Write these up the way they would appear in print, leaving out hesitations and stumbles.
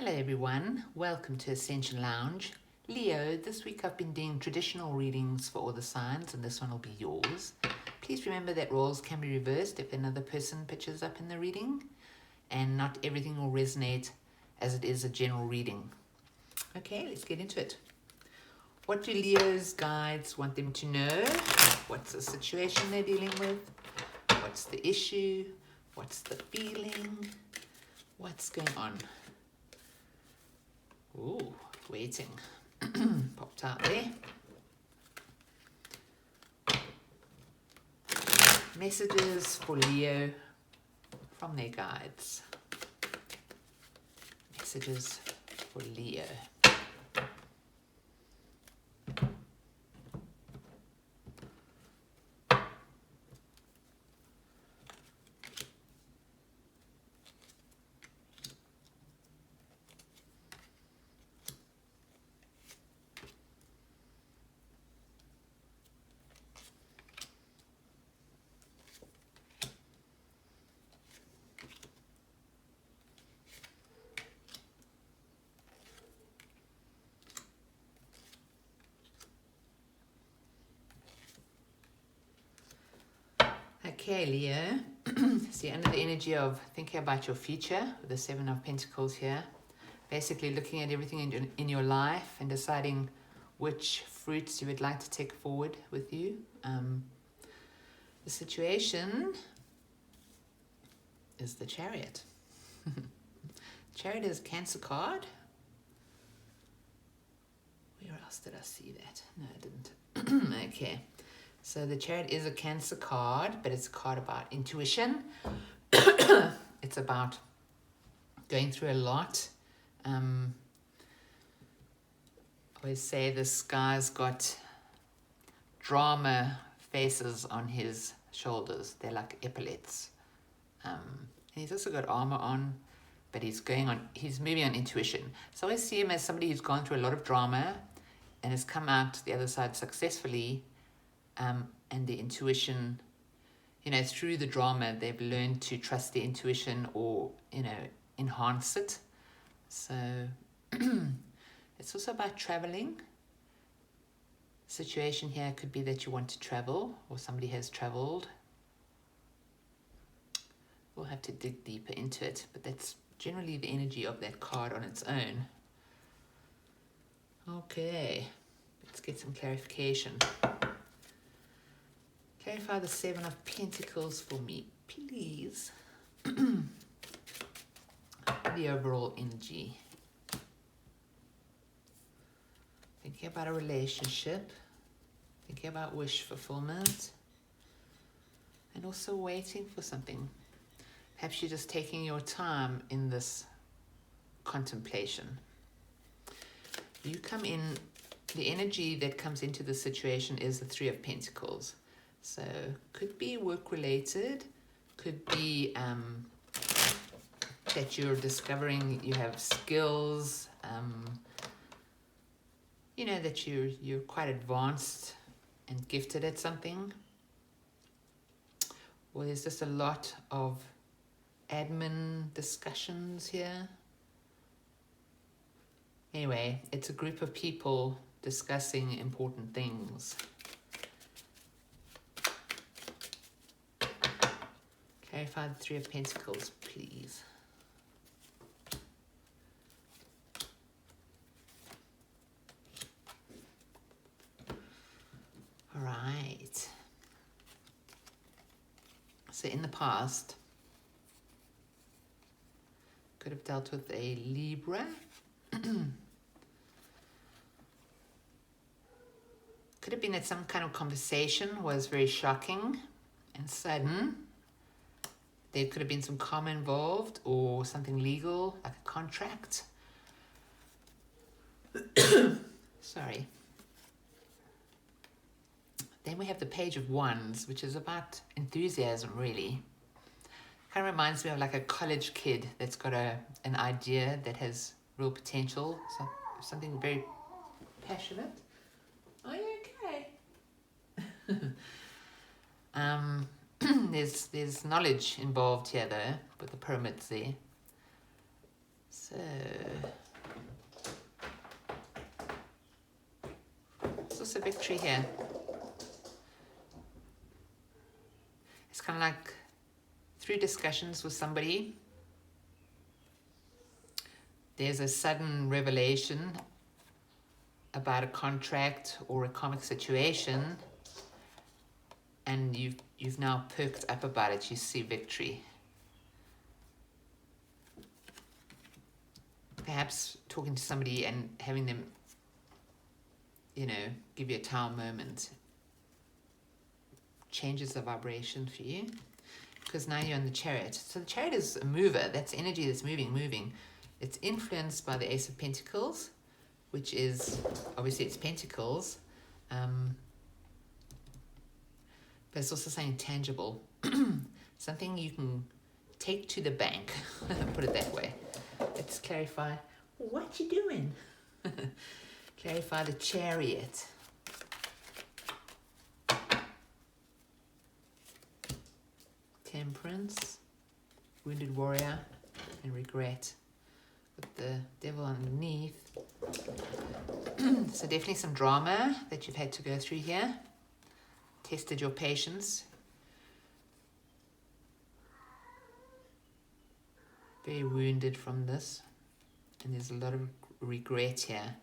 Hello everyone, welcome to Ascension Lounge. Leo, this week I've been doing traditional readings for all the signs and this one will be yours. Please remember that roles can be reversed if another person pitches up in the reading and not everything will resonate as it is a general reading. Okay, let's get into it. What do Leo's guides want them to know? What's the situation they're dealing with? What's the issue? What's the feeling? What's going on? Ooh, waiting. Popped out there. Messages for Leo from their guides. Messages for Leo. Okay, Leo, so you're under the energy of thinking about your future with the Seven of Pentacles here. Basically looking at everything in your life and deciding which fruits you would like to take forward with you. The situation is the Chariot. Chariot is a Cancer card. Where else did I see that? No, I didn't. Okay. So the Chariot is a Cancer card, but it's a card about intuition. It's about going through a lot. I always say this guy's got drama faces on his shoulders. They're like epaulets. And he's also got armor on, but he's moving on intuition. So I always see him as somebody who's gone through a lot of drama and has come out the other side successfully. And the intuition, through the drama, they've learned to trust their intuition or, enhance it. So it's also about traveling. Situation here could be that you want to travel or somebody has traveled. We'll have to dig deeper into it, but that's generally the energy of that card on its own. Okay, let's get some clarification. Clarify the Seven of Pentacles for me, please. The overall energy. Thinking about a relationship. Thinking about wish fulfillment. And also waiting for something. Perhaps you're just taking your time in this contemplation. You come in, the energy that comes into the situation is the Three of Pentacles. So could be work related, could be that you're discovering you have skills, that you're quite advanced and gifted at something. Or there's just a lot of admin discussions here. Anyway, it's a group of people discussing important things. Clarify the Three of Pentacles, please. All right. So in the past, could have dealt with a Libra. Could have been that some kind of conversation was very shocking and sudden. There could have been some karma involved or something legal, like a contract. Sorry. Then we have the Page of Wands, which is about enthusiasm, really. Kind of reminds me of like a college kid that's got an idea that has real potential, something very passionate. Are you okay? There's knowledge involved here though, with the pyramids there. So also victory here. It's kind of like through discussions with somebody, there's a sudden revelation about a contract or a karmic situation, and you've now perked up about it. You see victory. Perhaps talking to somebody and having them, you know, give you a tower moment changes the vibration for you, because now you're in the Chariot. So the Chariot is a mover. That's energy that's moving. It's influenced by the Ace of Pentacles, which is, obviously it's Pentacles, but it's also saying tangible. Something you can take to the bank, put it that way. Let's clarify what you doing. Clarify the Chariot. Temperance, wounded warrior, and regret. With the devil underneath. So definitely some drama that you've had to go through here. Tested your patience. Very wounded from this. And there's a lot of regret here.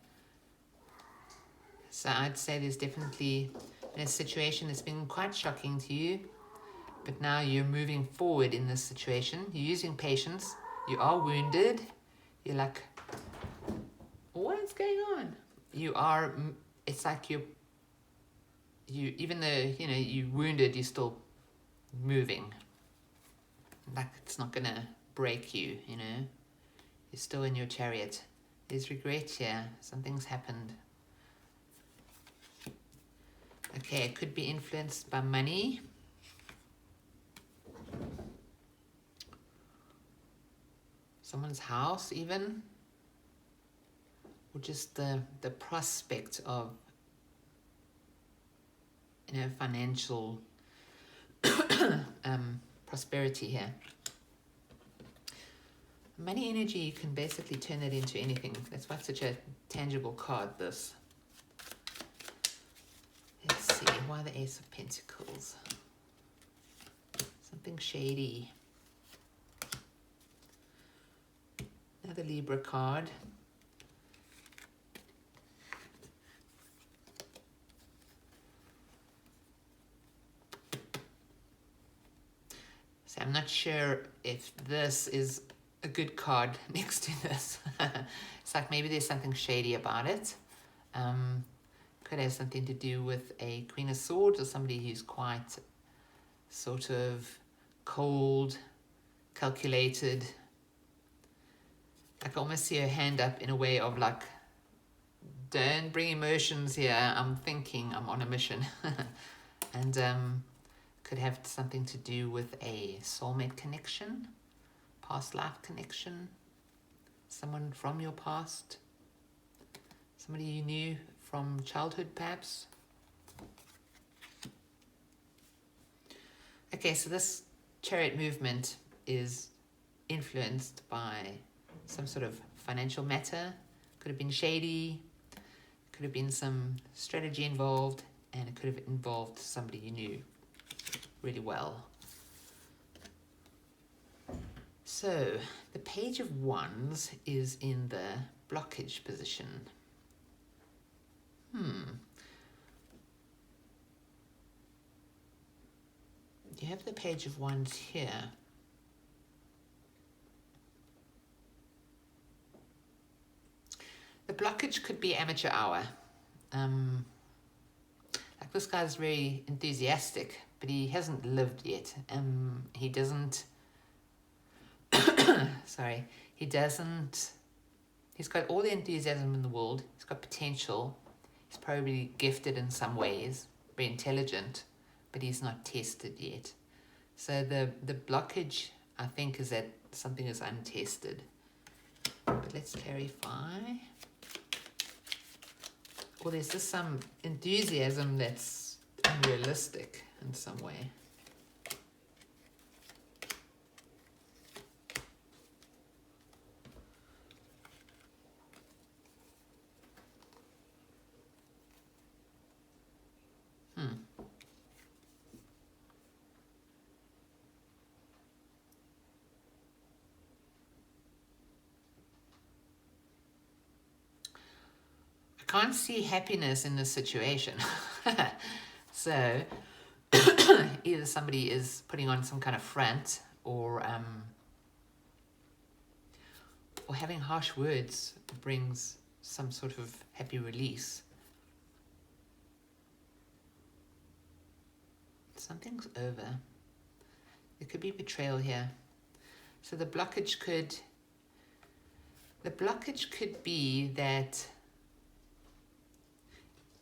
So I'd say there's definitely been a situation that's been quite shocking to you. But now you're moving forward in this situation. You're using patience. You are wounded. You're like, what's going on? You are, it's like you even though, you know, you're wounded, you're still moving. Like it's not gonna break you, you know. You're still in your Chariot. There's regret here. Something's happened. Okay, it could be influenced by money. Someone's house even. Or just the prospect of, you know, financial prosperity here. Money energy, you can basically turn it into anything. That's why it's such a tangible card, this. Let's see, why the Ace of Pentacles? Something shady. Another Libra card. So I'm not sure if this is a good card next to this. It's like maybe there's something shady about it. Could have something to do with a Queen of Swords or somebody who's quite sort of cold, calculated. I can almost see her hand up in a way of like, don't bring emotions here. I'm thinking, I'm on a mission. And could have something to do with a soulmate connection, past life connection, someone from your past, somebody you knew from childhood perhaps. Okay, so this Chariot movement is influenced by some sort of financial matter. Could have been shady, could have been some strategy involved, and it could have involved somebody you knew really well. So the Page of Wands is in the blockage position. You have the Page of Wands here. The blockage could be amateur hour. Like this guy's very enthusiastic, but he hasn't lived yet. He doesn't, sorry, he's got all the enthusiasm in the world. He's got potential. He's probably gifted in some ways, very intelligent, but he's not tested yet. So the blockage, I think, is that something is untested. But let's clarify. Or there's just some enthusiasm that's unrealistic in some way. can't see happiness in this situation. So either somebody is putting on some kind of front, or having harsh words brings some sort of happy release. Something's over. There could be betrayal here. So the blockage could be that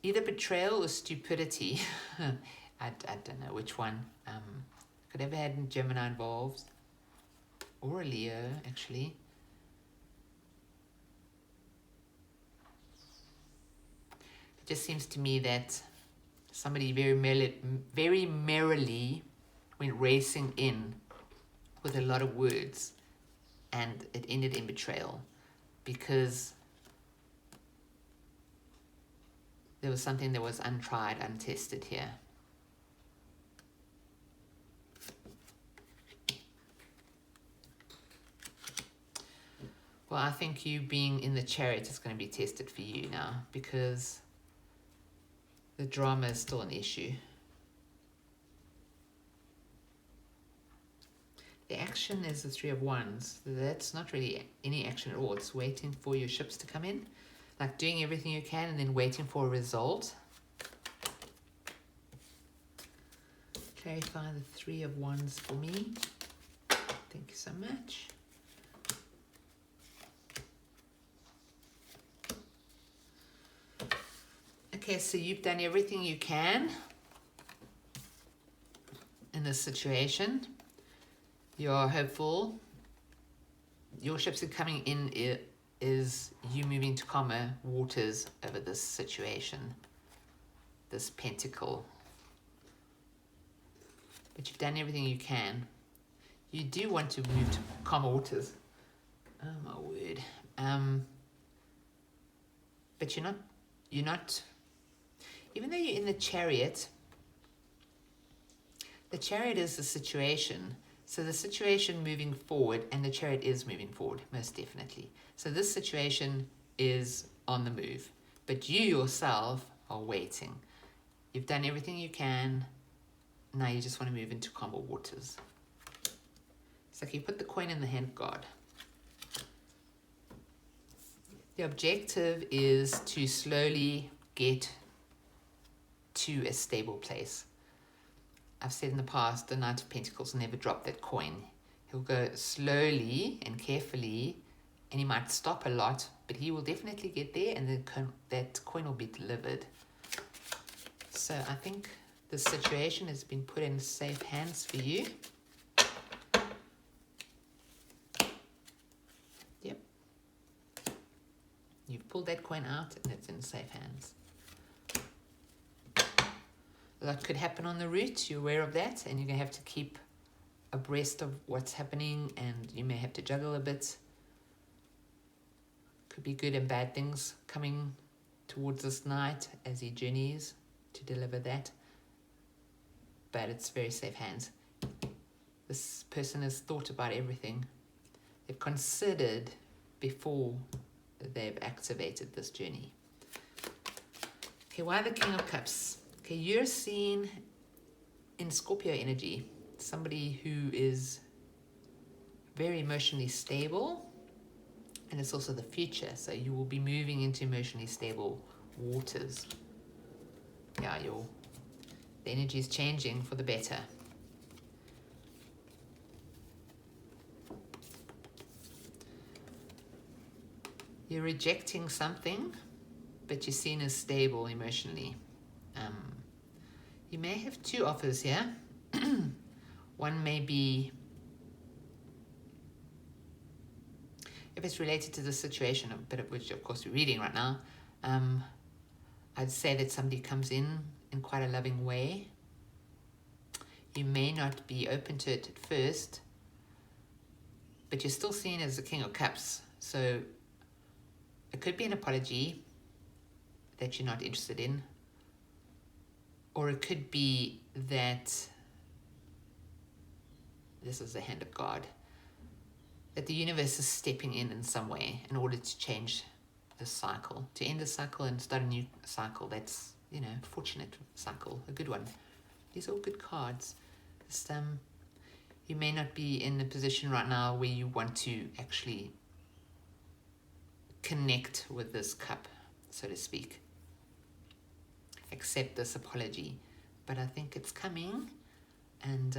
either betrayal or stupidity. I don't know which one. Could have had a Gemini involved, or a Leo, actually. It just seems to me that somebody very merrily went racing in with a lot of words, and it ended in betrayal because there was something that was untried, untested here. Well, I think you being in the Chariot is going to be tested for you now, because the drama is still an issue. The action is the Three of Wands. That's not really any action at all. It's waiting for your ships to come in. Like doing everything you can and then waiting for a result. Clarify the Three of Wands for me. Thank you so much. Okay, so you've done everything you can in this situation. You're hopeful. Your ships are coming in is you moving to calmer waters over this situation, this pentacle. But you've done everything you can. You do want to move to calmer waters. Oh my word. But you're not, even though you're in the Chariot is the situation. So the situation moving forward, and the Chariot is moving forward, most definitely. So this situation is on the move, but you yourself are waiting. You've done everything you can. Now you just want to move into calmer waters. It's like you put the coin in the hand of God. The objective is to slowly get to a stable place. I've said in the past, the Knight of Pentacles will never drop that coin. He'll go slowly and carefully, and he might stop a lot, but he will definitely get there, and that coin will be delivered. So I think the situation has been put in safe hands for you. Yep. You've pulled that coin out, and it's in safe hands. A lot could happen on the route, you're aware of that, and you're going to have to keep abreast of what's happening, and you may have to juggle a bit. Could be good and bad things coming towards this knight as he journeys to deliver that, but it's very safe hands. This person has thought about everything. They've considered before they've activated this journey. Okay, why the King of Cups? Okay, you're seen in Scorpio energy, somebody who is very emotionally stable, and it's also the future, so you will be moving into emotionally stable waters. Yeah, the energy is changing for the better. You're rejecting something, but you're seen as stable emotionally. You may have two offers here. One may be, if it's related to the situation, a bit of which of course we're reading right now, I'd say that somebody comes in quite a loving way. You may not be open to it at first, but you're still seen as the King of Cups. So it could be an apology that you're not interested in, or it could be that this is the hand of God, that the universe is stepping in some way in order to change this cycle, to end the cycle and start a new cycle. That's, you know, fortunate cycle, a good one. These are all good cards. Just, you may not be in a position right now where you want to actually connect with this cup, so to speak. Accept this apology. But I think it's coming. And,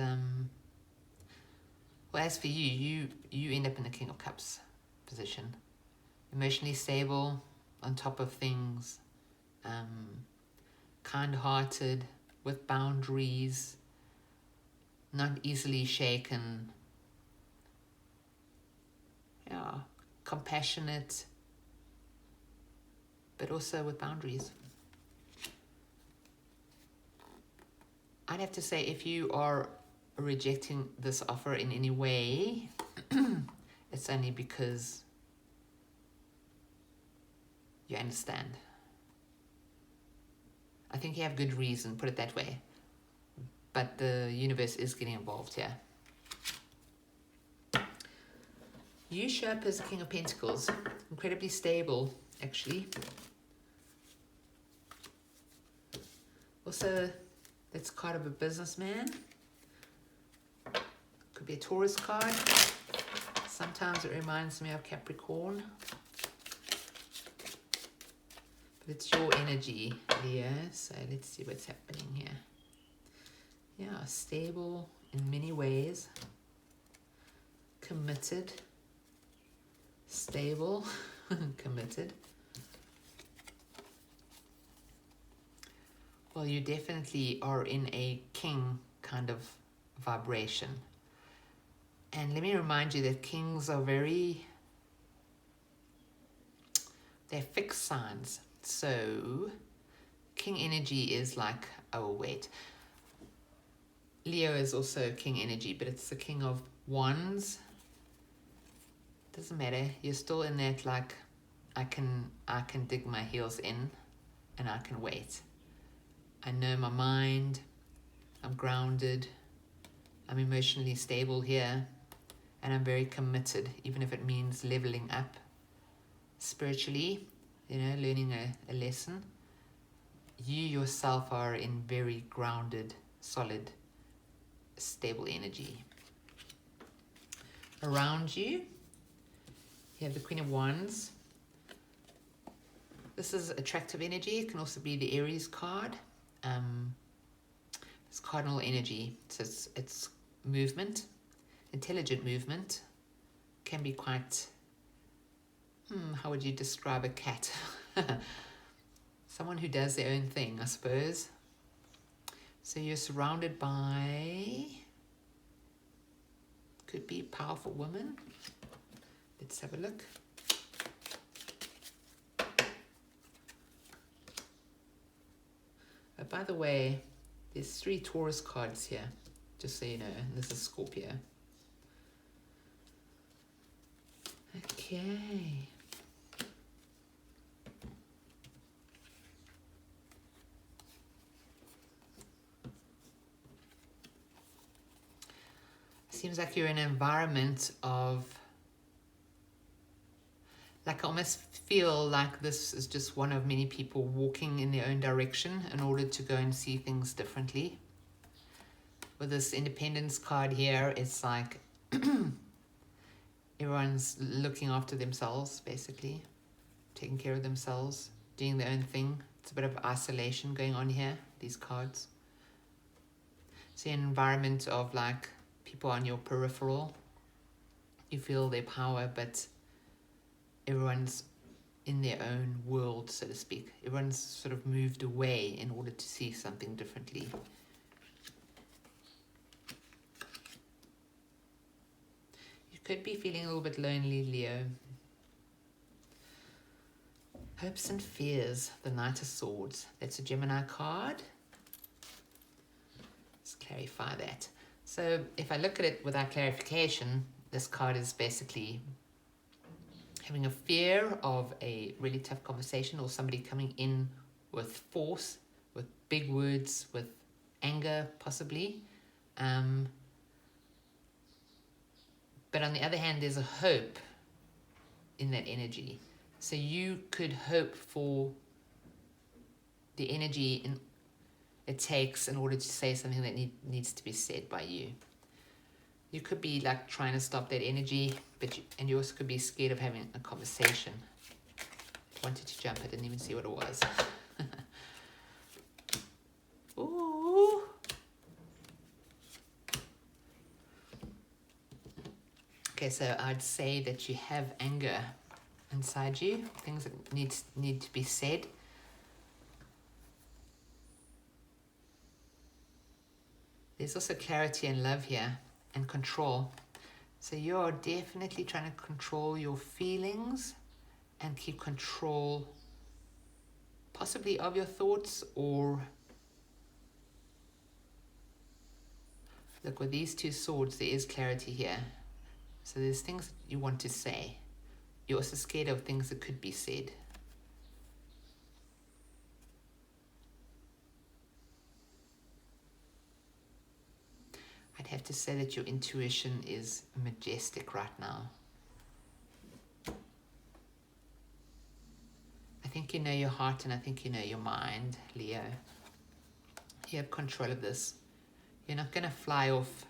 well, as for you end up in the King of Cups position. Emotionally stable, on top of things, kind-hearted, with boundaries, not easily shaken, yeah, compassionate, but also with boundaries. I'd have to say, if you are rejecting this offer in any way, it's only because you understand. I think you have good reason, put it that way. But the universe is getting involved here. You show up as the King of Pentacles. Incredibly stable, actually. Also, that's card of a businessman. Could be a Taurus card. Sometimes it reminds me of Capricorn. But it's your energy, Leo. So let's see what's happening here. Yeah, stable in many ways. Committed. Stable. Committed. Well, you definitely are in a king kind of vibration. And let me remind you that kings are they're fixed signs. So, king energy is like, oh wait. Leo is also king energy, but it's the King of Wands. Doesn't matter. You're still in that, like, I can dig my heels in and I can wait. I know my mind. I'm grounded. I'm emotionally stable here. And I'm very committed, even if it means leveling up spiritually, you know, learning a lesson. You yourself are in very grounded, solid, stable energy. Around you, you have the Queen of Wands. This is attractive energy. It can also be the Aries card. It's cardinal energy. So it's movement, intelligent movement. Can be quite, how would you describe a cat? Someone who does their own thing, I suppose. So you're surrounded by, could be powerful women. Let's have a look. By the way, there's 3 Taurus cards here, just so you know. This is Scorpio. Okay. Seems like you're in an environment of, like, I almost feel like this is just one of many people walking in their own direction in order to go and see things differently. With this Independence card here, it's like everyone's looking after themselves, basically, taking care of themselves, doing their own thing. It's a bit of isolation going on here, these cards. See an environment of, like, people on your peripheral. You feel their power, but everyone's in their own world, so to speak. Everyone's sort of moved away in order to see something differently. You could be feeling a little bit lonely, Leo. Hopes and fears, the Knight of Swords. That's a Gemini card. Let's clarify that. So if I look at it without clarification, this card is basically having a fear of a really tough conversation or somebody coming in with force, with big words, with anger, possibly. But on the other hand, there's a hope in that energy. So you could hope for the energy it takes in order to say something that needs to be said by you. You could be like trying to stop that energy, and you also could be scared of having a conversation. Wanted to jump, I didn't even see what it was. Ooh. Okay, so I'd say that you have anger inside you, things that need to be said. There's also clarity and love here, and control. So you're definitely trying to control your feelings and keep control possibly of your thoughts, or look, with these two swords there is clarity here. So there's things that you want to say. You're also scared of things that could be said. I'd have to say that your intuition is majestic right now. I think you know your heart, and I think you know your mind, Leo. You have control of this. You're not going to fly off.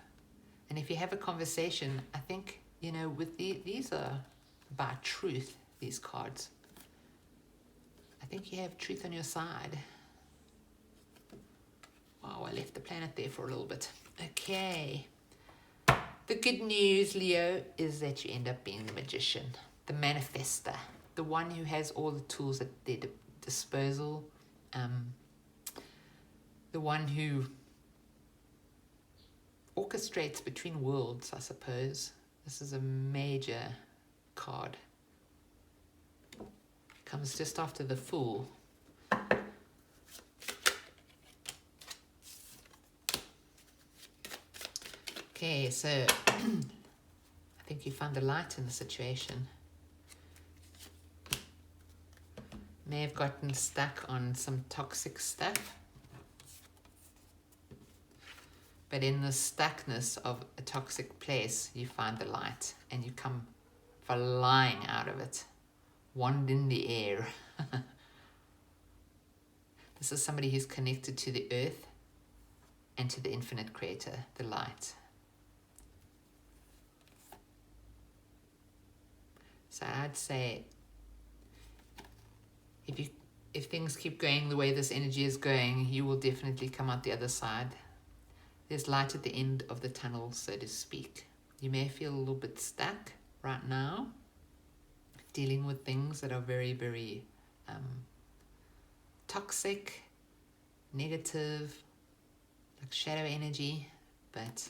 And if you have a conversation, I think, you know, with these are about truth, these cards. I think you have truth on your side. Wow, I left the planet there for a little bit. Okay. The good news, Leo, is that you end up being the magician, the manifester, the one who has all the tools at their disposal, the one who orchestrates between worlds, I suppose. This is a major card. Comes just after the Fool. Okay, so I think you found the light in the situation. May have gotten stuck on some toxic stuff. But in the stuckness of a toxic place, you find the light and you come flying out of it. Wand in the air. This is somebody who's connected to the earth and to the infinite creator, the light. So I'd say if things keep going the way this energy is going, you will definitely come out the other side. There's light at the end of the tunnel, so to speak. You may feel a little bit stuck right now, dealing with things that are very, very toxic, negative, like shadow energy, but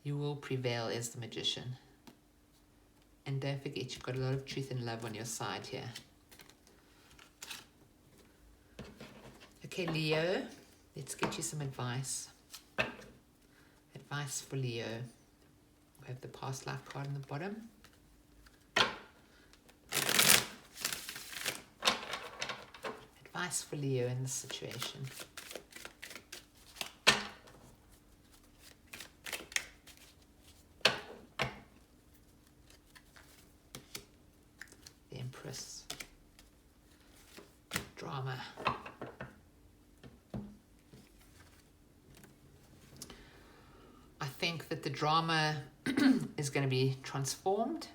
you will prevail as the magician. And don't forget, you've got a lot of truth and love on your side here. Okay, Leo, let's get you some advice. Advice for Leo. We have the past life card on the bottom. Advice for Leo in this situation. The Empress. Drama. I think that the drama is going to be transformed.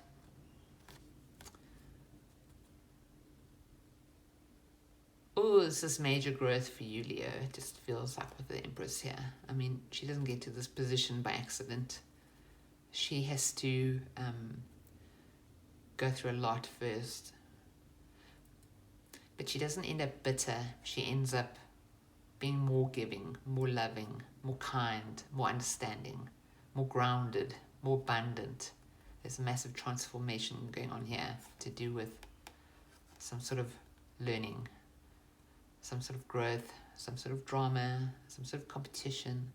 Oh, this is major growth for you, Leo. It just feels like with the Empress here. I mean, she doesn't get to this position by accident. She has to go through a lot first. But she doesn't end up bitter. She ends up being more giving, more loving, more kind, more understanding, more grounded, more abundant. There's a massive transformation going on here to do with some sort of learning, some sort of growth, some sort of drama, some sort of competition.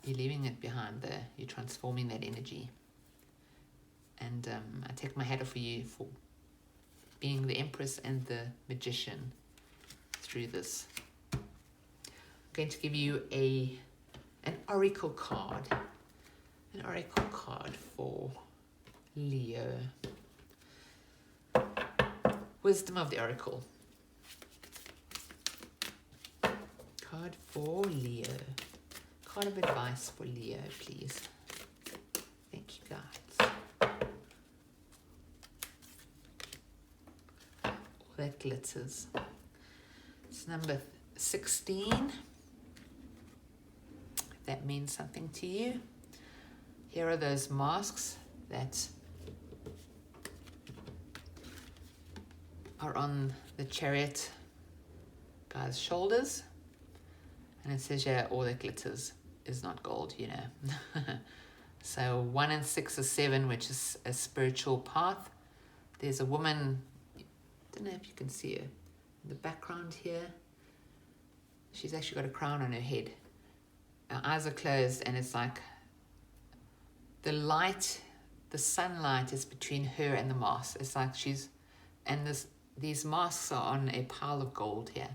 You're leaving it behind there. You're transforming that energy. And I take my hat off for you for being the Empress and the Magician through this. I'm going to give you an oracle card. An oracle card for Leo. wisdom of the oracle. Card for Leo. Card of advice for Leo, please. Thank you, guys. All that glitters. It's number 16. If that means something to you. Here are those masks that are on the Chariot guy's shoulders. And it says, yeah, all that glitters is not gold, you know. So 1 and 6 or 7, which is a spiritual path. There's a woman, I don't know if you can see her, in the background here. She's actually got a crown on her head. Her eyes are closed, and it's like the light, the sunlight is between her and the mask. It's like she's, and these masks are on a pile of gold here.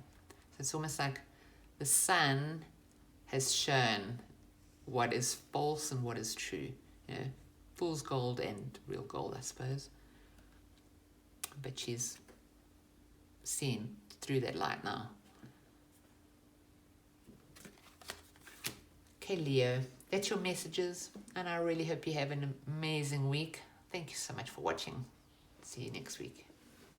So it's almost like the sun has shown what is false and what is true. You know, fool's gold and real gold, I suppose. But she's seen through that light now. Okay, Leo, that's your messages, and I really hope you have an amazing week. Thank you so much for watching. See you next week.